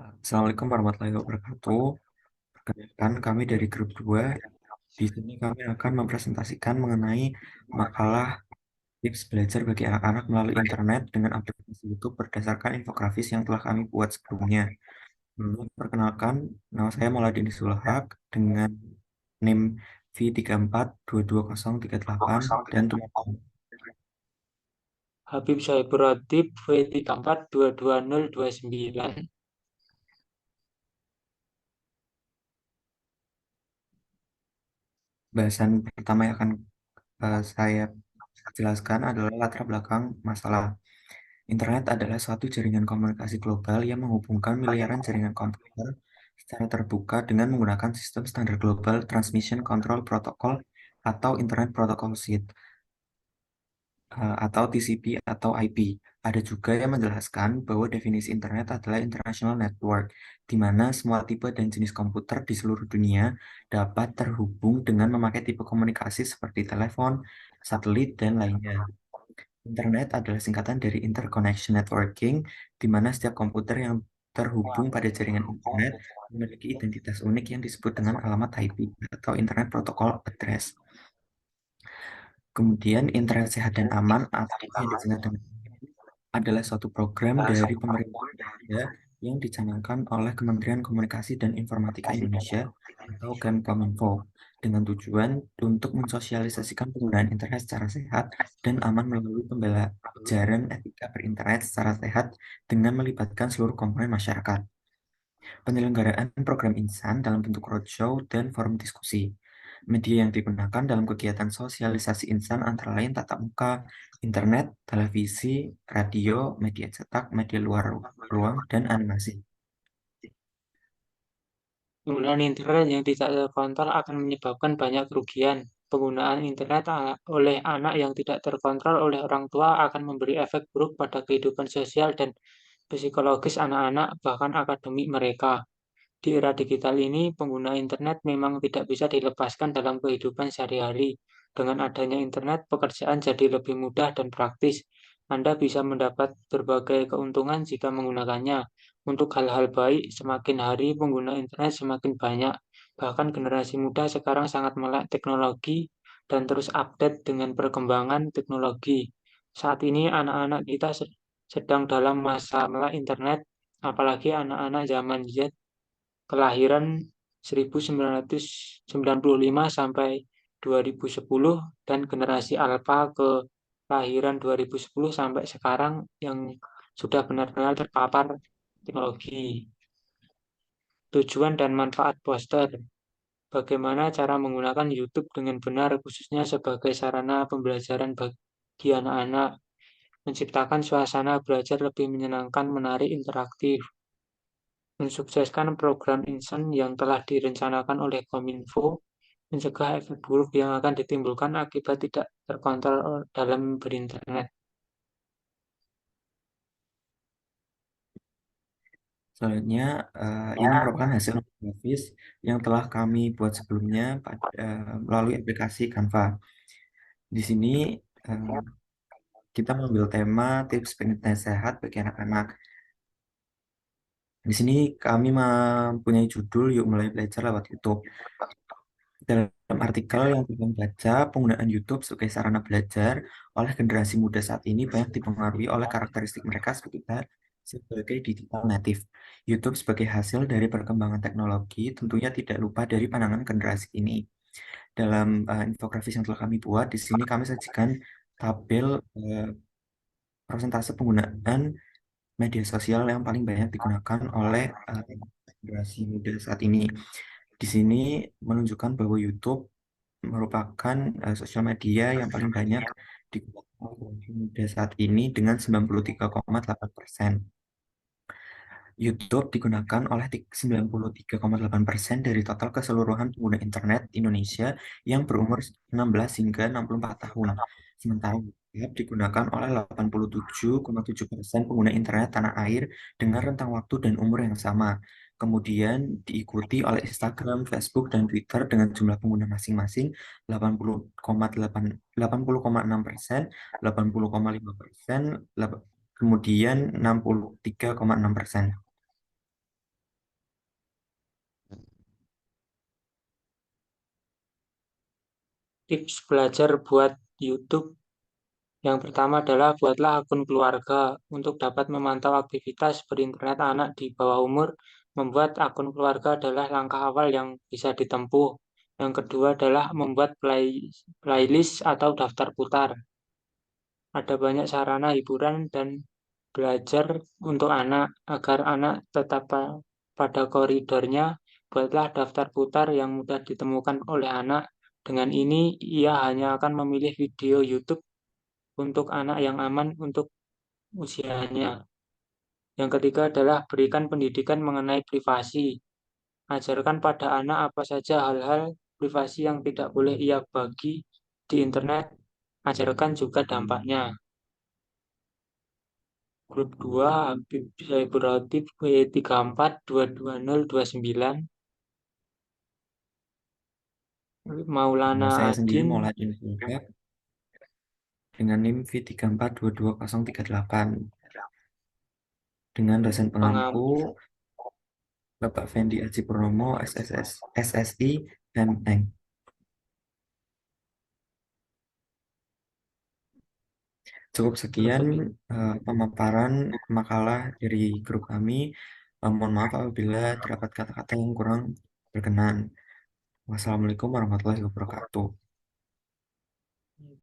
Assalamualaikum warahmatullahi wabarakatuh. Perkenalkan, kami dari grup 2. Di sini kami akan mempresentasikan mengenai makalah tips belajar bagi anak-anak melalui internet dengan aplikasi YouTube berdasarkan infografis yang telah kami buat sebelumnya. Perkenalkan, nama saya Mauladin Sulhak dengan NIM V342208 dan tulisan Habib Syaibur Ratib V34 22029. bahasan pertama yang akan saya jelaskan adalah latar belakang masalah. Internet adalah suatu jaringan komunikasi global yang menghubungkan miliaran jaringan komputer secara terbuka dengan menggunakan sistem standar Global Transmission Control Protocol atau Internet Protocol Suite atau TCP atau IP. Ada juga yang menjelaskan bahwa definisi internet adalah international network, di mana semua tipe dan jenis komputer di seluruh dunia dapat terhubung dengan memakai tipe komunikasi seperti telepon, satelit, dan lainnya. Internet adalah singkatan dari Interconnection Networking, di mana setiap komputer yang terhubung pada jaringan internet memiliki identitas unik yang disebut dengan alamat IP atau Internet Protocol Address. Kemudian, internet sehat dan aman atau yang disingkat dengan adalah suatu program dari pemerintah Indonesia yang dicanangkan oleh Kementerian Komunikasi dan Informatika Indonesia atau Kemkominfo dengan tujuan untuk mensosialisasikan penggunaan internet secara sehat dan aman melalui pembelajaran etika berinternet secara sehat dengan melibatkan seluruh komponen masyarakat. Penyelenggaraan program Insan dalam bentuk roadshow dan forum diskusi. Media yang digunakan dalam kegiatan sosialisasi Insan antara lain tatap muka, internet, televisi, radio, media cetak, media luar ruang, dan animasi. Penggunaan internet yang tidak terkontrol akan menyebabkan banyak kerugian. Penggunaan internet oleh anak yang tidak terkontrol oleh orang tua akan memberi efek buruk pada kehidupan sosial dan psikologis anak-anak, bahkan akademik mereka. Di era digital ini, pengguna internet memang tidak bisa dilepaskan dalam kehidupan sehari-hari. Dengan adanya internet, pekerjaan jadi lebih mudah dan praktis. Anda bisa mendapat berbagai keuntungan jika menggunakannya. Untuk hal-hal baik, semakin hari pengguna internet semakin banyak. Bahkan generasi muda sekarang sangat melek teknologi dan terus update dengan perkembangan teknologi. Saat ini anak-anak kita sedang dalam masa melek internet, apalagi anak-anak zaman Z kelahiran 1995 sampai 2010 dan generasi Alpha kelahiran 2010 sampai sekarang yang sudah benar-benar terpapar teknologi. Tujuan dan manfaat poster. Bagaimana cara menggunakan YouTube dengan benar khususnya sebagai sarana pembelajaran bagi anak-anak, menciptakan suasana belajar lebih menyenangkan, menarik, interaktif, mensukseskan program Insan yang telah direncanakan oleh Kominfo, mencegah efek buruk yang akan ditimbulkan akibat tidak terkontrol dalam berinternet. Selanjutnya, ini merupakan hasil grafis yang telah kami buat sebelumnya melalui aplikasi Canva. Di sini eh, kita mengambil tema tips pendidikan sehat bagi anak-anak. Di sini kami mempunyai judul Yuk Mulai Belajar Lewat YouTube. Dalam artikel yang kita baca, penggunaan YouTube sebagai sarana belajar oleh generasi muda saat ini banyak dipengaruhi oleh karakteristik mereka sebagai digital native. YouTube sebagai hasil dari perkembangan teknologi tentunya tidak lupa dari pandangan generasi ini. Dalam infografis yang telah kami buat, di sini kami sajikan tabel persentase penggunaan media sosial yang paling banyak digunakan oleh generasi muda saat ini. Di sini menunjukkan bahwa YouTube merupakan sosial media yang paling banyak digunakan oleh generasi muda saat ini dengan 93,8%. YouTube digunakan oleh 93,8% dari total keseluruhan pengguna internet Indonesia yang berumur 16 hingga 64 tahun. Sementara WhatsApp digunakan oleh 87,7% pengguna internet tanah air dengan rentang waktu dan umur yang sama. Kemudian diikuti oleh Instagram, Facebook, dan Twitter dengan jumlah pengguna masing-masing 80,8, 80,6%, 80,5%, kemudian 63,6%. tips belajar buat YouTube. Yang pertama adalah buatlah akun keluarga untuk dapat memantau aktivitas berinternet anak di bawah umur. Membuat akun keluarga adalah langkah awal yang bisa ditempuh. Yang kedua adalah membuat playlist atau daftar putar. Ada banyak sarana hiburan dan belajar untuk anak agar anak tetap pada koridornya. Buatlah daftar putar yang mudah ditemukan oleh anak. Dengan ini, ia hanya akan memilih video YouTube untuk anak yang aman untuk usianya. Yang ketiga adalah berikan pendidikan mengenai privasi. Ajarkan pada anak apa saja hal-hal privasi yang tidak boleh ia bagi di internet. Ajarkan juga dampaknya. Grup 2 Habib Saiburotif W34220029 Maulana Saya sendiri Adin Maulana juga dengan NIM V34222038 dengan dosen pengampu pengampu Bapak Fendi Aji Purnomo, SSI, MNeng. Cukup sekian pemaparan makalah dari grup kami. Mohon maaf apabila terdapat kata-kata yang kurang berkenan. Wassalamualaikum warahmatullahi wabarakatuh.